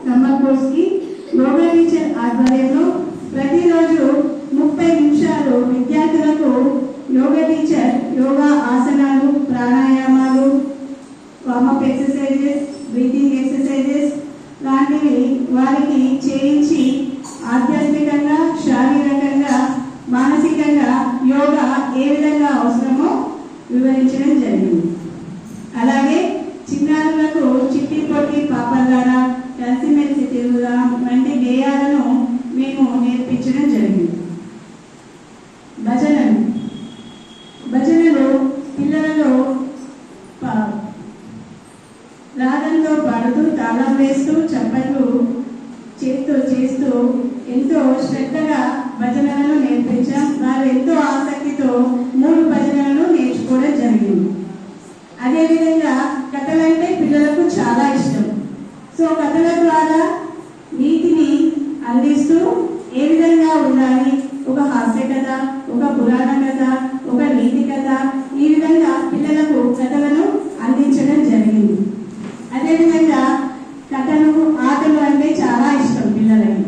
Summer course కి yoga teacher ఆధ్వర్యంలో ప్రతిరోజు 30 నిమిషాలు విద్యార్థులకు యోగా టీచర్ యోగా ఆసనాలు, ప్రాణాయామాలు, వార్మప్ ఎక్సర్సైజెస్, బ్రీతింగ్ ఎక్సర్సైజెస్ లాంటివి వారికి చేయించి ఆధ్యాత్మికంగా, శారీరకంగా, మానసికంగా యోగా ఏ విధంగా అవసరమో వివరించడం జరిగింది. అలాగే చిన్నారులకు చిట్టి పొట్టి పాపల్లాడ, కలిసిమెలిసి తిరుగుదాం వంటి గేయాలను మేము నేర్పించడం జరిగింది. భజనలు పిల్లలలో రాగంతో పాడుతూ, తాళం వేస్తూ, చప్పట్లు చేస్తూ ఎంతో శ్రద్ధగా భజనలను నేర్పించాం. వారు ఎంతో ఆసక్తితో 3 భజనలను నేర్చుకోవడం జరిగింది. అదేవిధంగా కథలంటే పిల్లలకు చాలా ఇష్టం. సో కథల ద్వారా నీతిని అందిస్తూ ఏ విధంగా ఉండాలి, ఒక హాస్య కథ, ఒక పురాణ కథ, ఒక నీతి కథ, ఈ విధంగా పిల్లలకు కథలను అందించడం జరిగింది. అదేవిధంగా కథలు, ఆటలు అంటే చాలా ఇష్టం పిల్లలకి.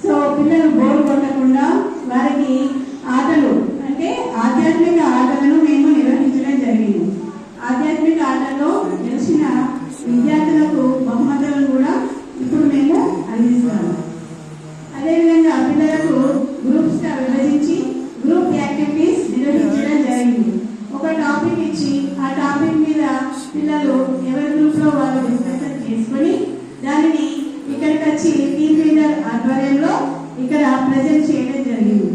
సో పిల్లలు బోరు కొట్టకుండా వారికి ఆటలు అంటే ఆధ్యాత్మిక ఆటలను మేము నిర్వహించడం జరిగింది. ఆధ్యాత్మిక ఆటల్లో గెలిచిన విద్యార్థులకు బహుమతులను కూడా ఇప్పుడు మేము అందిస్తాము. అదేవిధంగా పిల్లలకు గ్రూప్స్ గా విభజించి గ్రూప్ యాక్టివిటీస్ నిర్వహించడం జరిగింది. ఒక టాపిక్ ఇచ్చి ఆ టాపిక్ మీద పిల్లలు ఎవరి గ్రూప్ లో వాళ్ళు డిస్కషన్ చేసుకుని దానిని ఇక్కడికి వచ్చి టీమ్ లీడర్ ఆధ్వర్యంలో ఇక్కడ ప్రజెంట్ చేయడం జరిగింది.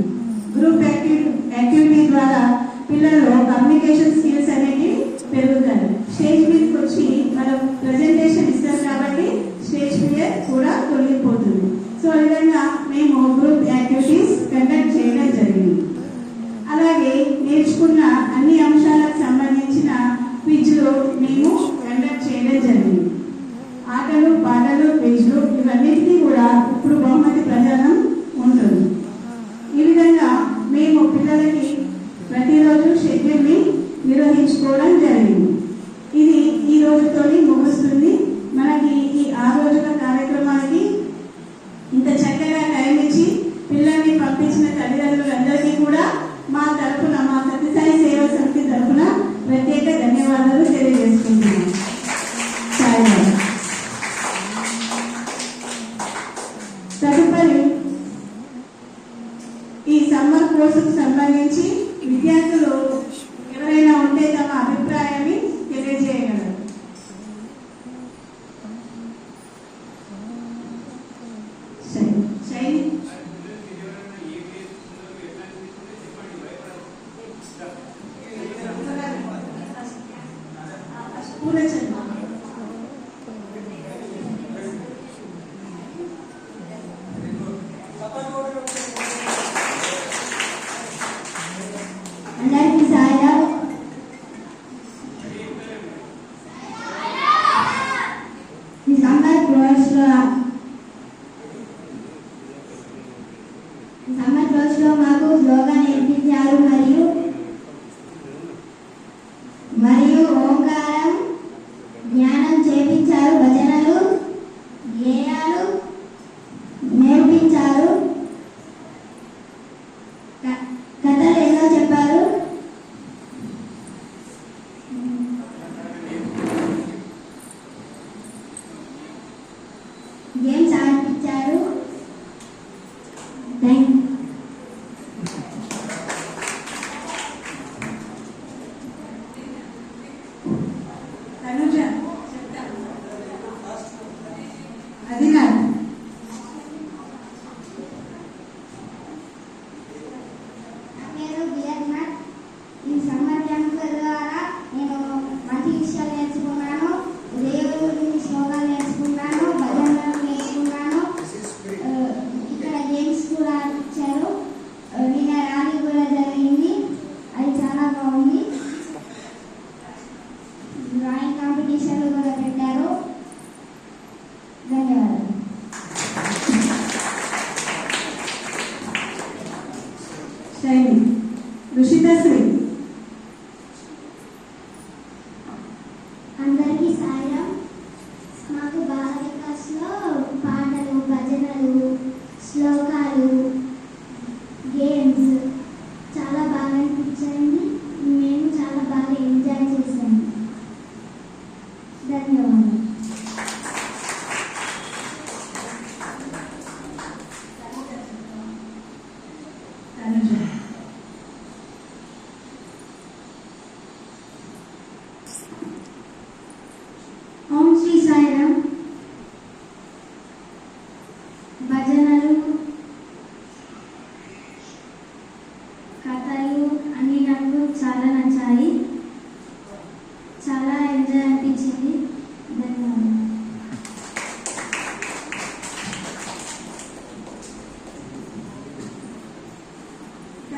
గ్రూప్ యాక్టివిటీ ద్వారా పిల్లల్లో కమ్యూనికేషన్ స్కిల్స్ అనేవి పెరుగుతాయి. స్టేజ్ మీదకి వచ్చి మనం ప్రజెంటేషన్ ఇస్తాం కాబట్టి స్టేజ్ ఫియర్ కూడా తొలగిపోతుంది. సో ఈ విధంగా మేము గ్రూప్ యాక్టివిటీస్ కండక్ట్ చేయడం జరిగింది. అలాగే నేర్చుకున్న అన్ని అంశాలకు సంబంధించిన క్విజ్లు మేము కండక్ట్ చేయడం జరిగింది. ఆటలు, పాటలు, క్విజ్లు ఇవన్నిటికీ కూడా ఇప్పుడు బహుమతి ప్రదానం ఉంటుంది. ఈ విధంగా మేము పిల్లలకి ప్రతిరోజు షెడ్యూల్ని నిర్వహించుకోవడం జరిగింది. ఇది ఈ రోజుతో ముగుస్తుంది. మనకి ఈ 6 రోజుల కార్యక్రమానికి ఇంత చక్కగా టైం ఇచ్చి పిల్లల్ని పంపించిన తల్లిదండ్రులందరికీ కూడా మా తరఫున, మా సత్యసాయి సేవా సమితి తరఫున ప్రత్యేక ధన్యవాదాలు తెలియజేసుకుంటున్నాను. తదుపరి ఈ సమ్మర్ కోర్సుకు సంబంధించి విద్యార్థులు ఎవరైనా ఉంటే తమ అభిప్రాయాన్ని తెలియజేయగలరు. అందరికీ సాయం. ఈ సమ్మర్ కోర్సులో మాకు యోగా నేర్పించారు మరియు ఓంకారం జ్ఞానం చేపించారు. భజనలు, గేయాలు నేర్పించారు. కథలు ఎన్నో చెప్పారు. గేమ్స్ ఆడిపించారు. Thank you. అది కాదు. ఈ సమ్మర్ క్యాంప్ ద్వారా నేను మంచి విషయాలు నేర్చుకున్నాను. దేవుడి శ్లోకాలు నేర్చుకున్నాను, భజనలు నేర్చుకున్నాను. ఇక్కడ గేమ్స్ కూడా ఇచ్చారు. నిన్న ర్యాలీ కూడా జరిగింది, అది చాలా బాగుంది. డ్రాయింగ్ కాంపిటీషన్లు కూడా పెట్టారు. ధన్యవాదాలు. ఋషితశ్రీ. అందరికీ సాయం. మాకు బాల వికాస్లో పాట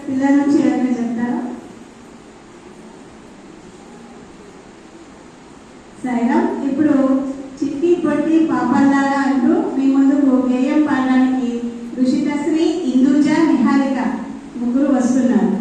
పిల్లల నుంచి ఎవరైనా చెప్తారా? సైరా, ఇప్పుడు చిట్టి పొట్టి పాపల్లాగా అంటూ మీ ముందుకు గేయం పాడడానికి రుషితశ్రీ, ఇందూజ, నిహారిక ముగ్గురు వస్తున్నారు.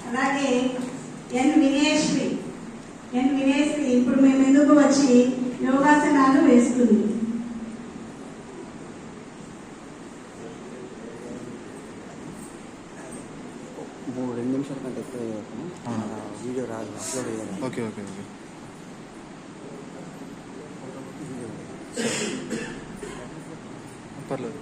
అలాగే వినేశ్రీ ఇప్పుడు మేము ఎందుకు వచ్చి యోగాసనాలు వేస్తుంది. రెండు నిమిషాల కంటే ఎక్కువ వీడియో రాదు, అప్లోడ్ చేయాలి. ఓకే ఓకే ఓకే పర్లేదు.